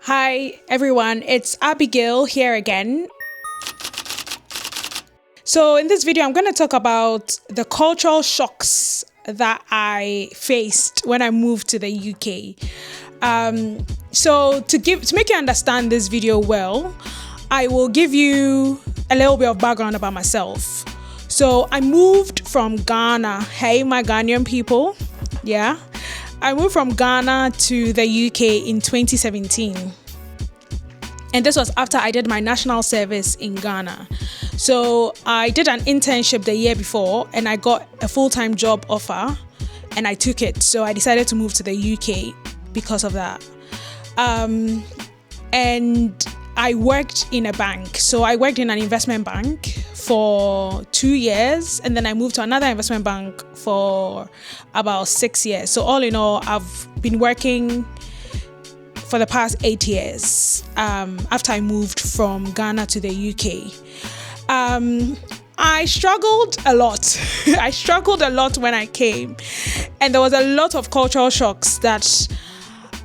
Hi everyone, it's Abigail here again. So in this video, I'm going to talk about the cultural shocks that I faced when I moved to the UK. So to make you understand this video well, I will give you a little bit of background about myself. So I moved from Ghana. Hey, my Ghanaian people. Yeah. I moved from Ghana to the UK in 2017. And this was after I did my national service in Ghana. So I did an internship the year before and I got a full-time job offer and I took it. So I decided to move to the UK because of that. And I worked in a bank. So I worked in an investment bank for 2 years and then I moved to another investment bank for about 6 years. So all in all, I've been working for the past 8 years after I moved from Ghana to the UK. I struggled a lot. I struggled a lot when I came, and there was a lot of cultural shocks that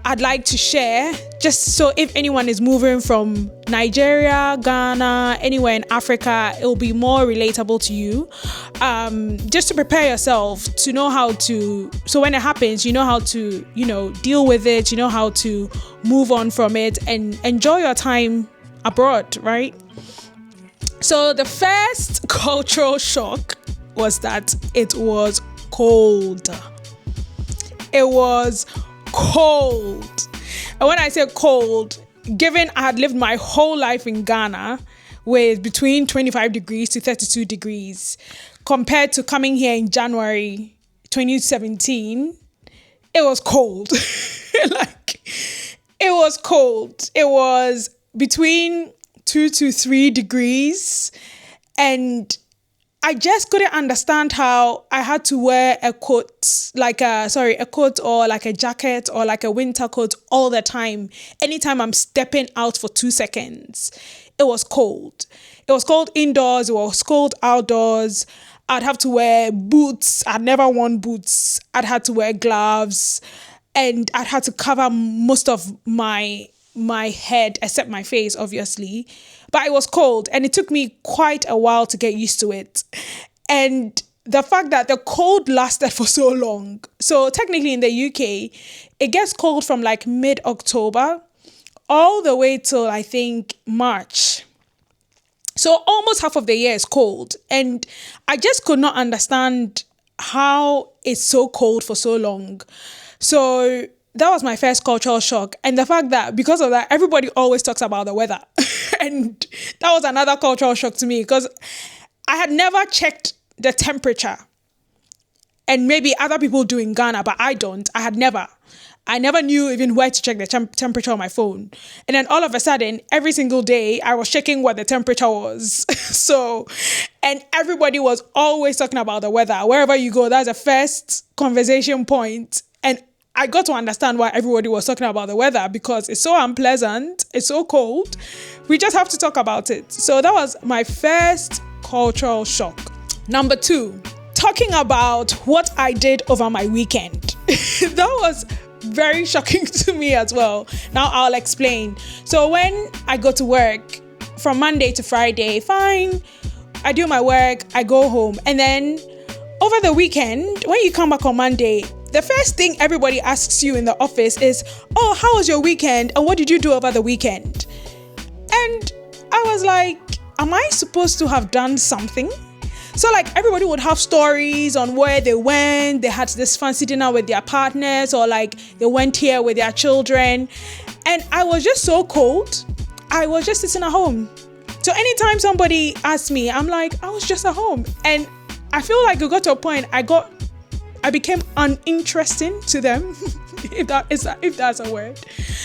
I'd like to share, just so if anyone is moving from Nigeria, Ghana, anywhere in Africa, it will be more relatable to you. Just to prepare yourself to know how to, so when it happens, you know how to, deal with it, you know how to move on from it and enjoy your time abroad, right? So the first cultural shock was that it was cold. It was cold. And when I say cold, given I had lived my whole life in Ghana with between 25 degrees to 32 degrees, compared to coming here in January 2017, it was cold. It was cold. It was between 2 to 3 degrees. And I just couldn't understand how I had to wear a coat, a coat or like a jacket or like a winter coat all the time. Anytime I'm stepping out for 2 seconds, it was cold. It was cold indoors. It was cold outdoors. I'd have to wear boots. I'd never worn boots. I'd had to wear gloves and I'd had to cover most of my head, except my face, obviously. But it was cold and it took me quite a while to get used to it. And the fact that the cold lasted for so long. So technically in the UK, it gets cold from like mid-October all the way till I think March. So almost half of the year is cold. And I just could not understand how it's so cold for so long. So that was my first cultural shock. And the fact that because of that, everybody always talks about the weather. And that was another cultural shock to me because I had never checked the temperature. And maybe other people do in Ghana, but I don't. I never knew even where to check the temperature on my phone. And then all of a sudden, every single day, I was checking what the temperature was. And everybody was always talking about the weather. Wherever you go, that's the first conversation point. And I got to understand why everybody was talking about the weather because it's so unpleasant, it's so cold. We just have to talk about it. So that was my first cultural shock. Number 2, talking about what I did over my weekend. That was very shocking to me as well. Now I'll explain. So when I go to work from Monday to Friday, fine, I do my work, I go home. And then over the weekend, when you come back on Monday, the first thing everybody asks you in the office is, oh, how was your weekend? And what did you do over the weekend? And I was like, am I supposed to have done something? So like everybody would have stories on where they went. They had this fancy dinner with their partners or like they went here with their children. And I was just so cold. I was just sitting at home. So anytime somebody asked me, I'm like, I was just at home. And I feel like it got to a point I became uninteresting to them, if that's a word.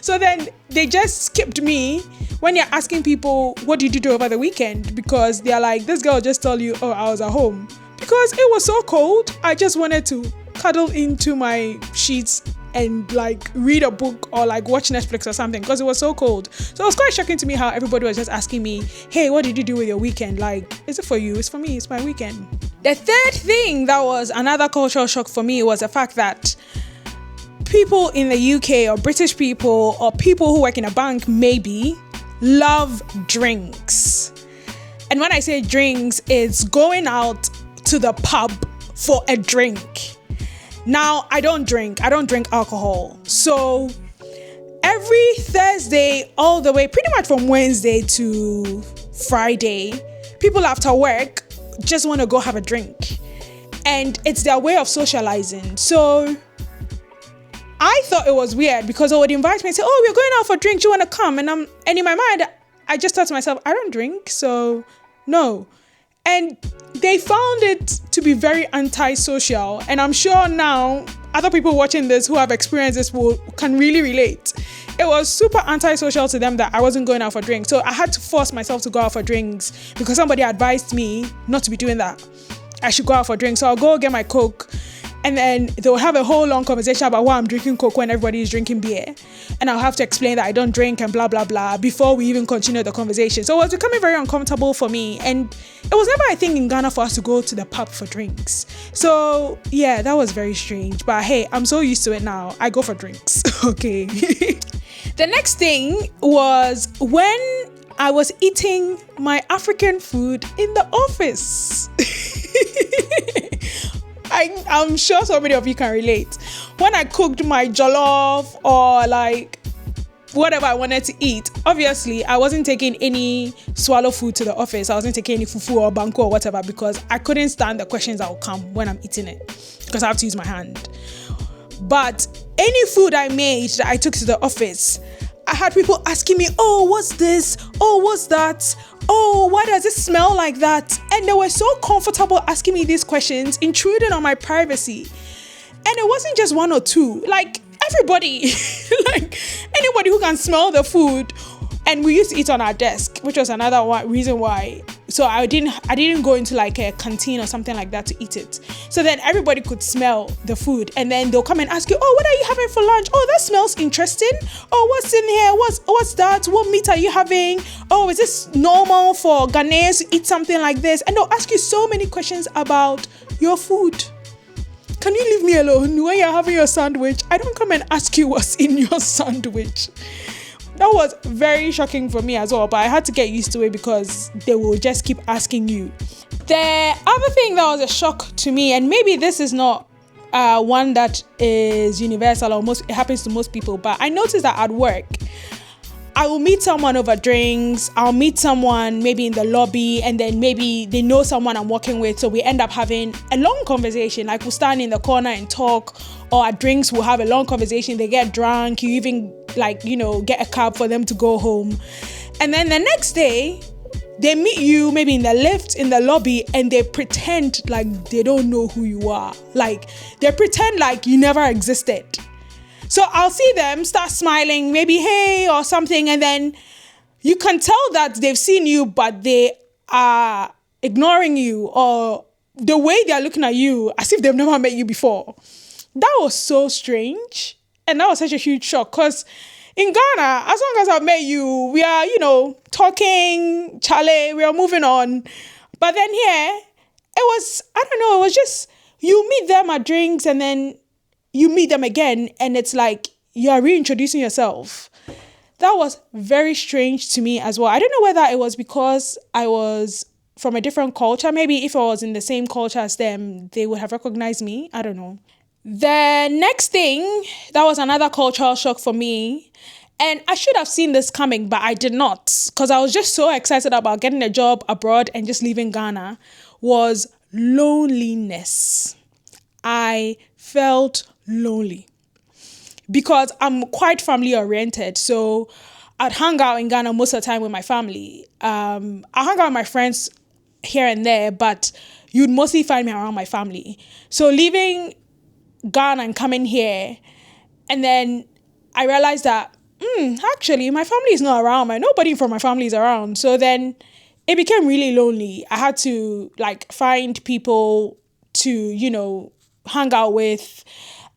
So then they just skipped me when you're asking people, what did you do over the weekend? Because they're like, this girl just told you, oh, I was at home. Because it was so cold, I just wanted to cuddle into my sheets and like read a book or like watch Netflix or something because it was so cold. So it was quite shocking to me how everybody was just asking me, hey, what did you do with your weekend? Like, is it for you? It's for me. It's my weekend. The third thing that was another cultural shock for me was the fact that people in the UK or British people or people who work in a bank maybe love drinks. And when I say drinks, it's going out to the pub for a drink. Now, I don't drink alcohol. So every Thursday, all the way, pretty much from Wednesday to Friday, people after work just want to go have a drink. And it's their way of socializing. So I thought it was weird because they would invite me and say, oh, we're going out for drinks, you want to come? And in my mind, I just thought to myself, I don't drink, so no. And they found it to be very antisocial. And I'm sure now other people watching this who have experienced this can really relate. It was super antisocial to them that I wasn't going out for drinks. So I had to force myself to go out for drinks because somebody advised me not to be doing that. I should go out for drinks. So I'll go get my Coke. And then they'll have a whole long conversation about why I'm drinking Coke when everybody is drinking beer. And I'll have to explain that I don't drink and blah, blah, blah before we even continue the conversation. So it was becoming very uncomfortable for me. And it was never a thing in Ghana for us to go to the pub for drinks. So yeah, that was very strange. But hey, I'm so used to it now. I go for drinks. Okay. The next thing was when I was eating my African food in the office. I'm sure so many of you can relate. When I cooked my jollof or like whatever I wanted to eat, obviously I wasn't taking any swallow food to the office. I wasn't taking any fufu or banku or whatever because I couldn't stand the questions that will come when I'm eating it because I have to use my hand. But any food I made that I took to the office, I had people asking me, oh, what's this? Oh, what's that? Oh, why does it smell like that? And they were so comfortable asking me these questions, intruding on my privacy. And it wasn't just one or two, like everybody, like anybody who can smell the food. And we used to eat on our desk, which was another reason why. So I didn't go into like a canteen or something like that to eat it. So then everybody could smell the food, and then they'll come and ask you, oh, what are you having for lunch? Oh, that smells interesting. Oh, what's in here? What's that? What meat are you having? Oh, is this normal for Ghanaians to eat something like this? And they'll ask you so many questions about your food. Can you leave me alone when you're having your sandwich? I don't come and ask you what's in your sandwich. That was very shocking for me as well, but I had to get used to it because they will just keep asking you. The other thing that was a shock to me, and maybe this is not one that is universal or it happens to most people, but I noticed that at work, I will meet someone over drinks, I'll meet someone maybe in the lobby, and then maybe they know someone I'm working with, so we end up having a long conversation. Like we'll stand in the corner and talk, or at drinks we'll have a long conversation, they get drunk, you even get a cab for them to go home. And then the next day, they meet you maybe in the lift, in the lobby, and they pretend like they don't know who you are. Like they pretend like you never existed. So I'll see them start smiling, maybe hey or something, and then you can tell that they've seen you, but they are ignoring you, or the way they're looking at you as if they've never met you before. That was so strange. And that was such a huge shock because in Ghana, as long as I've met you, we are, talking, chale, we are moving on. But then here, it was just, you meet them at drinks and then you meet them again and it's like you are reintroducing yourself. That was very strange to me as well. I don't know whether it was because I was from a different culture. Maybe if I was in the same culture as them, they would have recognized me. I don't know. The next thing, that was another cultural shock for me. And I should have seen this coming, but I did not. Because I was just so excited about getting a job abroad and just leaving Ghana, was loneliness. I felt lonely. Because I'm quite family oriented. So I'd hang out in Ghana most of the time with my family. I hang out with my friends here and there, but you'd mostly find me around my family. So leaving Ghana and coming here, and then I realized that actually my family is not around, nobody from my family is around. So then it became really lonely. I had to find people to hang out with,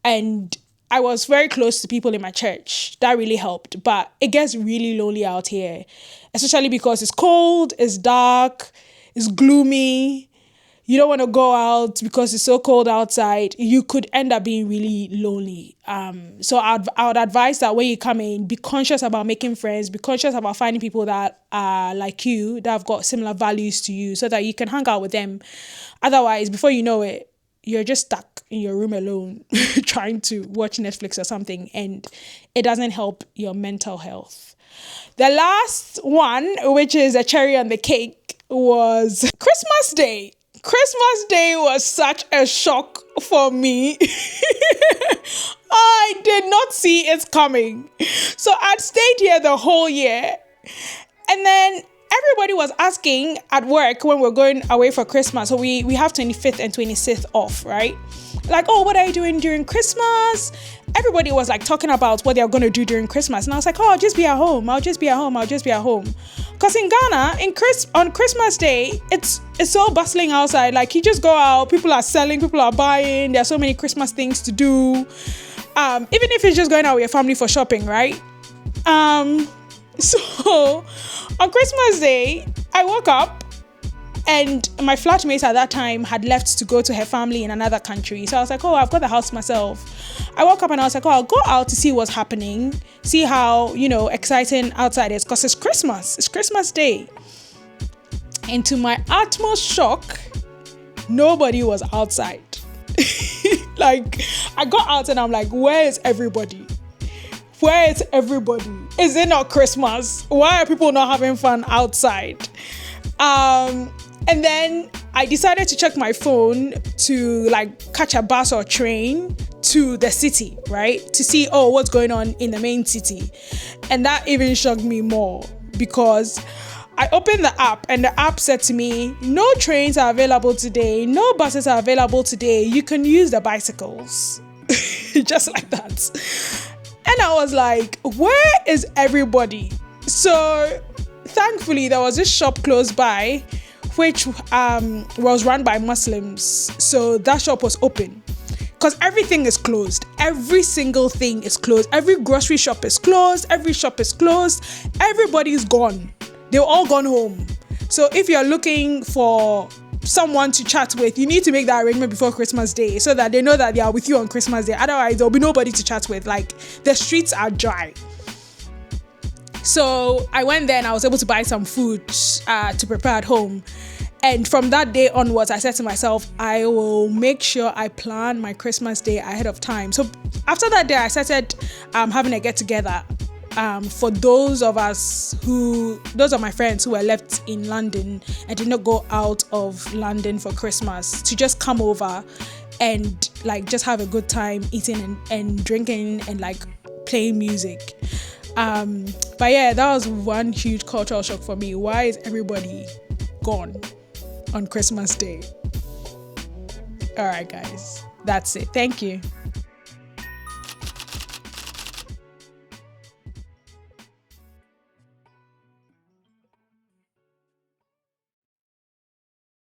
and I was very close to people in my church. That really helped, but it gets really lonely out here, especially because it's cold, it's dark, it's gloomy. you don't want to go out because it's so cold outside, you could end up being really lonely. So I would advise that when you come in, be conscious about making friends, be conscious about finding people that are like you, that have got similar values to you, so that you can hang out with them. Otherwise, before you know it, you're just stuck in your room alone trying to watch Netflix or something, and it doesn't help your mental health. The last one, which is a cherry on the cake, was Christmas Day. Christmas Day was such a shock for me. I did not see it coming. So I'd stayed here the whole year. And then everybody was asking at work when we're going away for Christmas. So we have 25th and 26th off, right? Like, oh, what are you doing during Christmas? Everybody was like talking about what they're going to do during Christmas. And I was like, oh, I'll just be at home. I'll just be at home. Because in Ghana, on Christmas Day, it's so bustling outside. Like, you just go out, people are selling, people are buying. There are so many Christmas things to do. Even if it's just going out with your family for shopping, right? So on Christmas Day, I woke up and my flatmate at that time had left to go to her family in another country. So I was like, oh, I've got the house to myself. I woke up and I was like, oh, I'll go out to see what's happening, see how, exciting outside is, because it's Christmas. It's Christmas Day. And to my utmost shock, nobody was outside. Like, I got out and I'm like, where is everybody? Where is everybody? Is it not Christmas? Why are people not having fun outside? And then I decided to check my phone to catch a bus or train to the city, right? To see, what's going on in the main city. And that even shocked me more, because I opened the app and the app said to me, no trains are available today. No buses are available today. You can use the bicycles. Just like that. And I was like, where is everybody? So thankfully, there was this shop close by, which was run by Muslims. So that shop was open. Because everything is closed. Every single thing is closed. Every grocery shop is closed. Every shop is closed. Everybody's gone. They're all gone home. So if you're looking for someone to chat with, you need to make that arrangement before Christmas Day, so that they know that they are with you on Christmas Day. Otherwise, there'll be nobody to chat with. Like, the streets are dry. So I went there and I was able to buy some food to prepare at home. And from that day onwards, I said to myself, I will make sure I plan my Christmas Day ahead of time. So after that day, I started having a get-together for those of my friends who were left in London and did not go out of London for Christmas, to just come over and just have a good time eating and drinking and playing music. But yeah, that was one huge cultural shock for me. Why is everybody gone on Christmas Day? All right, guys, that's it. Thank you.